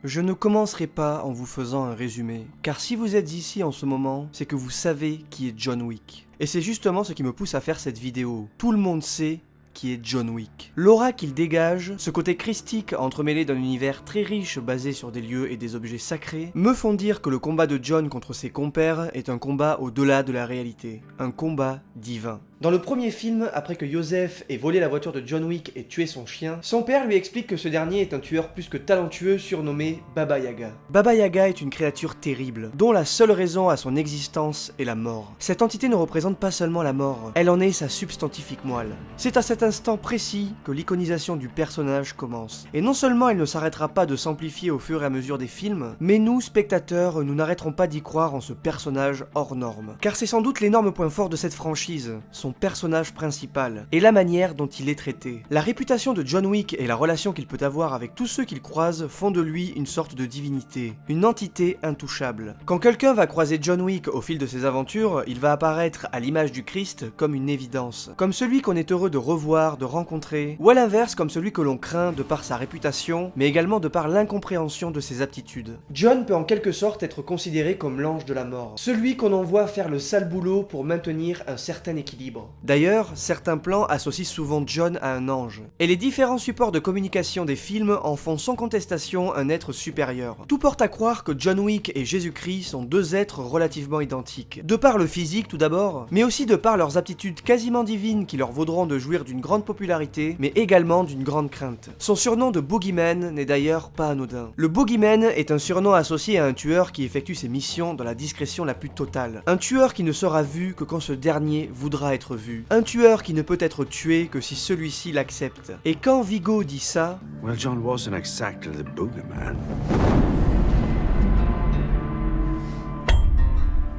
Je ne commencerai pas en vous faisant un résumé, car si vous êtes ici en ce moment, c'est que vous savez qui est John Wick. Et c'est justement ce qui me pousse à faire cette vidéo. Tout le monde sait qui est John Wick. L'aura qu'il dégage, ce côté christique entremêlé d'un univers très riche basé sur des lieux et des objets sacrés, me font dire que le combat de John contre ses compères est un combat au-delà de la réalité, un combat divin. Dans le premier film, après que Joseph ait volé la voiture de John Wick et tué son chien, son père lui explique que ce dernier est un tueur plus que talentueux surnommé Baba Yaga. Baba Yaga est une créature terrible, dont la seule raison à son existence est la mort. Cette entité ne représente pas seulement la mort, elle en est sa substantifique moelle. C'est à cet instant précis que l'iconisation du personnage commence. Et non seulement elle ne s'arrêtera pas de s'amplifier au fur et à mesure des films, mais nous, spectateurs, nous n'arrêterons pas d'y croire en ce personnage hors norme. Car c'est sans doute l'énorme point fort de cette franchise, son personnage principal, et la manière dont il est traité. La réputation de John Wick et la relation qu'il peut avoir avec tous ceux qu'il croise font de lui une sorte de divinité, une entité intouchable. Quand quelqu'un va croiser John Wick au fil de ses aventures, il va apparaître à l'image du Christ comme une évidence, comme celui qu'on est heureux de revoir, de rencontrer, ou à l'inverse comme celui que l'on craint de par sa réputation, mais également de par l'incompréhension de ses aptitudes. John peut en quelque sorte être considéré comme l'ange de la mort, celui qu'on envoie faire le sale boulot pour maintenir un certain équilibre. D'ailleurs, certains plans associent souvent John à un ange, et les différents supports de communication des films en font sans contestation un être supérieur. Tout porte à croire que John Wick et Jésus-Christ sont deux êtres relativement identiques, de par le physique tout d'abord, mais aussi de par leurs aptitudes quasiment divines qui leur vaudront de jouir d'une grande popularité, mais également d'une grande crainte. Son surnom de Boogeyman n'est d'ailleurs pas anodin. Le Boogeyman est un surnom associé à un tueur qui effectue ses missions dans la discrétion la plus totale. Un tueur qui ne sera vu que quand ce dernier voudra être vu. Un tueur qui ne peut être tué que si celui-ci l'accepte. Et quand Viggo dit ça... Well, John wasn't exactly the boogeyman.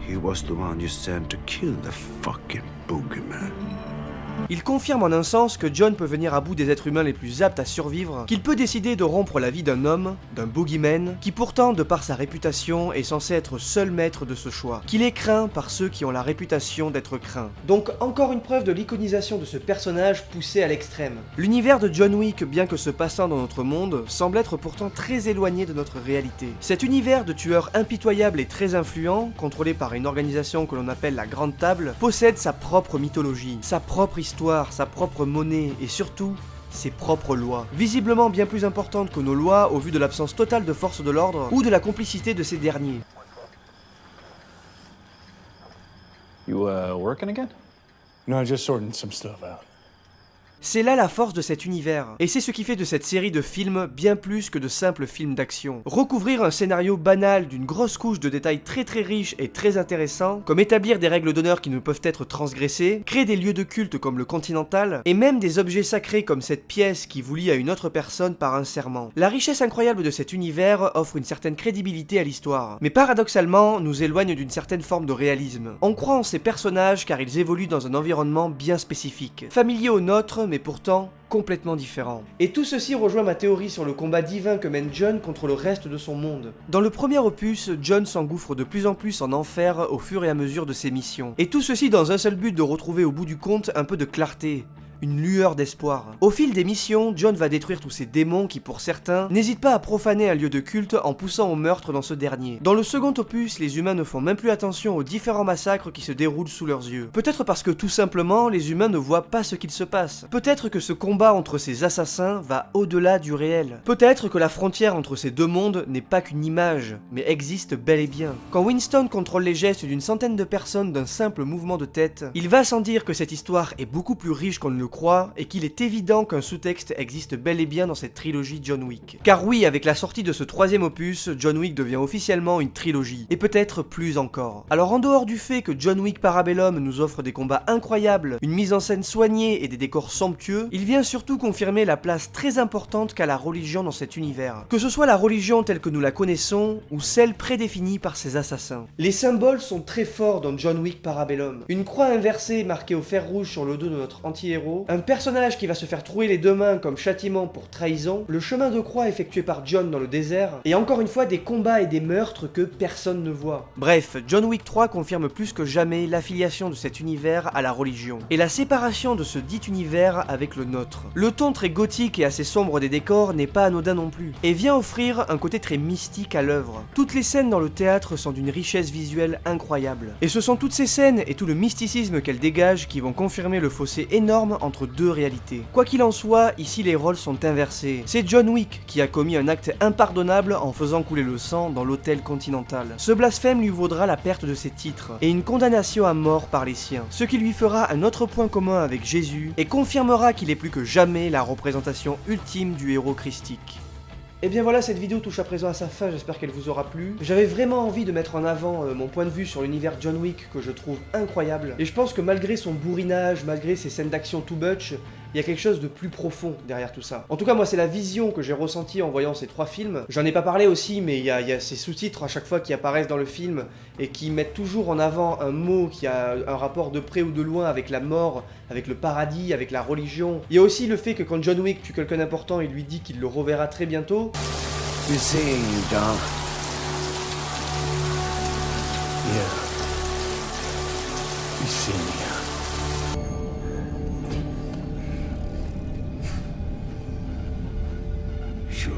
He was the one you sent to kill the fucking boogeyman. Il confirme en un sens que John peut venir à bout des êtres humains les plus aptes à survivre, qu'il peut décider de rompre la vie d'un homme, d'un boogeyman, qui pourtant, de par sa réputation, est censé être seul maître de ce choix, qu'il est craint par ceux qui ont la réputation d'être craints. Donc encore une preuve de l'iconisation de ce personnage poussé à l'extrême. L'univers de John Wick, bien que se passant dans notre monde, semble être pourtant très éloigné de notre réalité. Cet univers de tueurs impitoyables et très influents, contrôlé par une organisation que l'on appelle la Grande Table, possède sa propre mythologie, sa propre histoire, sa propre monnaie et surtout ses propres lois, visiblement bien plus importantes que nos lois au vu de l'absence totale de force de l'ordre ou de la complicité de ces derniers. You working again? No, just sorting some stuff out. C'est là la force de cet univers, et c'est ce qui fait de cette série de films bien plus que de simples films d'action. Recouvrir un scénario banal d'une grosse couche de détails très riches et très intéressants, comme établir des règles d'honneur qui ne peuvent être transgressées, créer des lieux de culte comme le Continental, et même des objets sacrés comme cette pièce qui vous lie à une autre personne par un serment. La richesse incroyable de cet univers offre une certaine crédibilité à l'histoire, mais paradoxalement nous éloigne d'une certaine forme de réalisme. On croit en ces personnages car ils évoluent dans un environnement bien spécifique, familier au nôtre, mais pourtant complètement différent. Et tout ceci rejoint ma théorie sur le combat divin que mène John contre le reste de son monde. Dans le premier opus, John s'engouffre de plus en plus en enfer au fur et à mesure de ses missions. Et tout ceci dans un seul but de retrouver au bout du compte un peu de clarté. Une lueur d'espoir. Au fil des missions, John va détruire tous ces démons qui, pour certains, n'hésitent pas à profaner un lieu de culte en poussant au meurtre dans ce dernier. Dans le second opus, les humains ne font même plus attention aux différents massacres qui se déroulent sous leurs yeux. Peut-être parce que tout simplement, les humains ne voient pas ce qu'il se passe. Peut-être que ce combat entre ces assassins va au-delà du réel. Peut-être que la frontière entre ces deux mondes n'est pas qu'une image, mais existe bel et bien. Quand Winston contrôle les gestes d'une centaine de personnes d'un simple mouvement de tête, il va sans dire que cette histoire est beaucoup plus riche qu'on ne le croit et qu'il est évident qu'un sous-texte existe bel et bien dans cette trilogie John Wick. Car oui, avec la sortie de ce troisième opus, John Wick devient officiellement une trilogie, et peut-être plus encore. Alors en dehors du fait que John Wick Parabellum nous offre des combats incroyables, une mise en scène soignée et des décors somptueux, il vient surtout confirmer la place très importante qu'a la religion dans cet univers. Que ce soit la religion telle que nous la connaissons, ou celle prédéfinie par ses assassins. Les symboles sont très forts dans John Wick Parabellum. Une croix inversée marquée au fer rouge sur le dos de notre anti-héros, héros, un personnage qui va se faire trouer les deux mains comme châtiment pour trahison, le chemin de croix effectué par John dans le désert, et encore une fois des combats et des meurtres que personne ne voit. Bref, John Wick 3 confirme plus que jamais l'affiliation de cet univers à la religion, et la séparation de ce dit univers avec le nôtre. Le ton très gothique et assez sombre des décors n'est pas anodin non plus, et vient offrir un côté très mystique à l'œuvre. Toutes les scènes dans le théâtre sont d'une richesse visuelle incroyable, et ce sont toutes ces scènes et tout le mysticisme qu'elles dégagent qui vont confirmer le fossé énorme entre deux réalités. Quoi qu'il en soit, ici les rôles sont inversés. C'est John Wick qui a commis un acte impardonnable en faisant couler le sang dans l'hôtel Continental. Ce blasphème lui vaudra la perte de ses titres, et une condamnation à mort par les siens, ce qui lui fera un autre point commun avec Jésus, et confirmera qu'il est plus que jamais la représentation ultime du héros christique. Et bien voilà, cette vidéo touche à présent à sa fin, j'espère qu'elle vous aura plu. J'avais vraiment envie de mettre en avant mon point de vue sur l'univers John Wick que je trouve incroyable. Et je pense que malgré son bourrinage, malgré ses scènes d'action tout butch, il y a quelque chose de plus profond derrière tout ça. En tout cas, moi, c'est la vision que j'ai ressentie en voyant ces trois films. J'en ai pas parlé aussi, mais il y a ces sous-titres à chaque fois qui apparaissent dans le film et qui mettent toujours en avant un mot qui a un rapport de près ou de loin avec la mort, avec le paradis, avec la religion. Il y a aussi le fait que quand John Wick tue quelqu'un d'important, il lui dit qu'il le reverra très bientôt. We're seeing you, Dom. Yeah. We see you. Sure.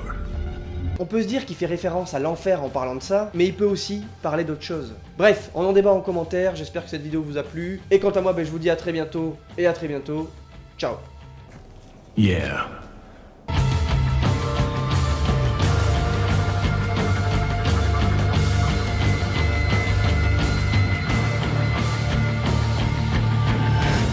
On peut se dire qu'il fait référence à l'enfer en parlant de ça, mais il peut aussi parler d'autre chose. Bref, on en débat en commentaire, j'espère que cette vidéo vous a plu. Et quant à moi, je vous dis à très bientôt, et à très bientôt. Ciao. Yeah.